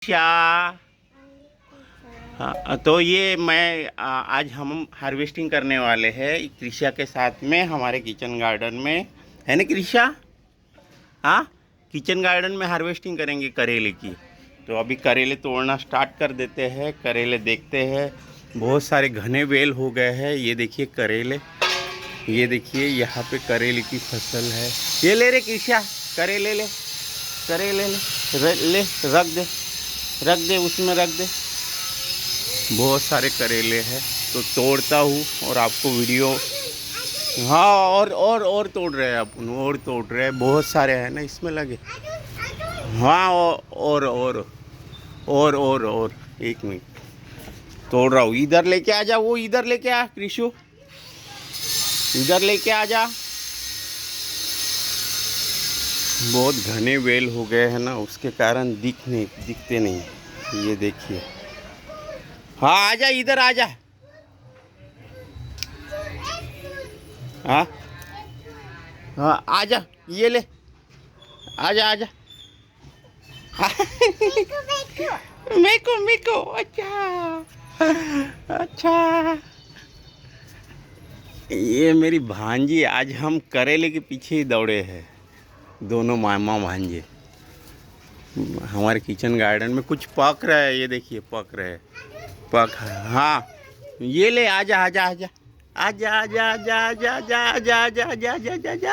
क्या। हाँ, तो ये मैं आज हम हार्वेस्टिंग करने वाले हैं कृषा के साथ में हमारे किचन गार्डन में, है ना कृषा? हाँ, किचन गार्डन में हार्वेस्टिंग करेंगे करेले की। तो अभी करेले तोड़ना स्टार्ट कर देते हैं। करेले देखते हैं, बहुत सारे घने बेल हो गए हैं। ये देखिए करेले, ये देखिए यहाँ पे करेले की फसल है। ये ले रे कृषा, करेले ले, करेले ले, रख दे उसमें रख दे। बहुत सारे करेले हैं, तो तोड़ता हूँ और आपको वीडियो। हाँ, और तोड़ रहे हैं अपन, और तोड़ रहे हैं। बहुत सारे हैं ना इसमें लगे। हाँ, और एक मिनट, तोड़ रहा हूँ। इधर लेके आ जा, वो इधर लेके आ कृषु, इधर लेके आ जा। बहुत घने बेल हो गए हैं ना, उसके कारण दिखते नहीं। ये देखिए। हाँ आजा, इधर आजा। हाँ हाँ आजा, ये ले, आजा आजा। मेको अच्छा अच्छा। ये मेरी भांजी, आज हम करेले के पीछे ही दौड़े हैं, दोनों मामा भांजे। हमारे किचन गार्डन में कुछ पक रहा है, ये देखिए पक रहे हैं, पक। हाँ, ये ले, आजा आजा आजा आजा आजा आजा आजा आजा आजा आजा आजा आजा आजा आजा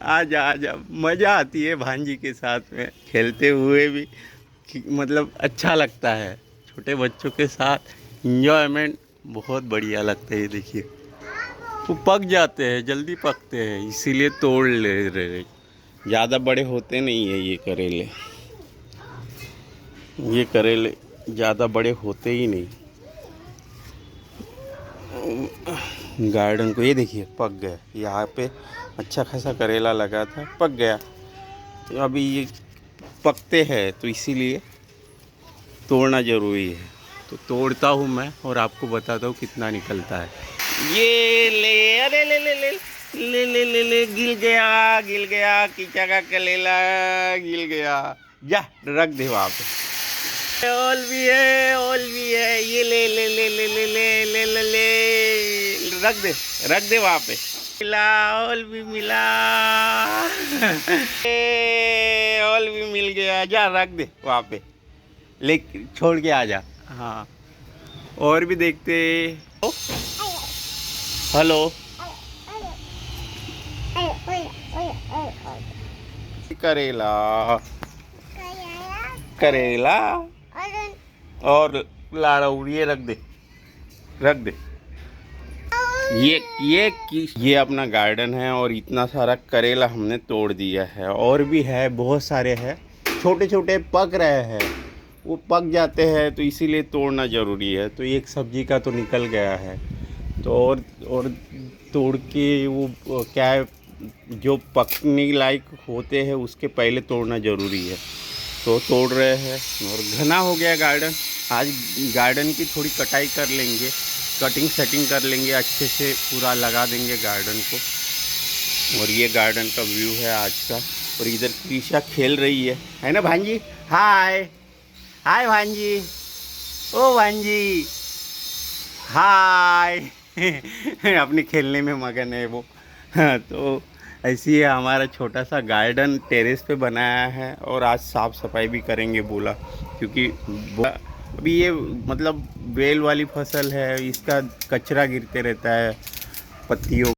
आजा आजा। मज़ा आती है भांजी के साथ में खेलते हुए भी, मतलब अच्छा लगता है। छोटे बच्चों के साथ इंजॉयमेंट बहुत बढ़िया लगता है। ये देखिए, वो पक जाते हैं, जल्दी पकते हैं, इसीलिए तोड़ ले रहे। ज़्यादा बड़े होते नहीं है ये करेले, ये करेले ज़्यादा बड़े होते ही नहीं। गार्डन को ये देखिए पक गया। यहाँ पे अच्छा खासा करेला लगा था, पक गया। तो अभी ये पकते हैं, तो इसीलिए तोड़ना ज़रूरी है। तो तोड़ता हूँ मैं और आपको बताता हूँ कितना निकलता है। ये ले, अरे ले ले ले ले ले ले ले, गिल गया कीचा का करेला, गिल गया। जा रख दे वहाँ पे। ओल भी है, ये ले ले ले ले ले ले ले ले ले, रख दे वहाँ पे। मिला, ओल भी मिला ओल भी मिल गया। जा रख दे वहाँ पे, ले छोड़ के आ जा। हाँ, और भी देखते। हेलो, करेला करेला और लाड़ौड़िए रख दे। ये अपना गार्डन है और इतना सारा करेला हमने तोड़ दिया है। और भी है, बहुत सारे हैं, छोटे छोटे पक रहे हैं। वो पक जाते हैं तो इसीलिए तोड़ना ज़रूरी है। तो एक सब्जी का तो निकल गया है, तो और तोड़ के वो क्या है, जो पकने लायक होते हैं उसके पहले तोड़ना ज़रूरी है। तो तोड़ रहे हैं। और घना हो गया गार्डन। आज गार्डन की थोड़ी कटाई कर लेंगे, कटिंग सेटिंग कर लेंगे, अच्छे से पूरा लगा देंगे गार्डन को। और ये गार्डन का व्यू है आज का। और इधर कृषा खेल रही है ना भांजी? हाय हाय भांजी, ओ भांजी हाय अपने खेलने में मगन है वो। हाँ, तो ऐसी है हमारा छोटा सा गार्डन, टेरेस पे बनाया है। और आज साफ़ सफाई भी करेंगे बोला, क्योंकि अभी ये मतलब बेल वाली फसल है, इसका कचरा गिरते रहता है पत्तियों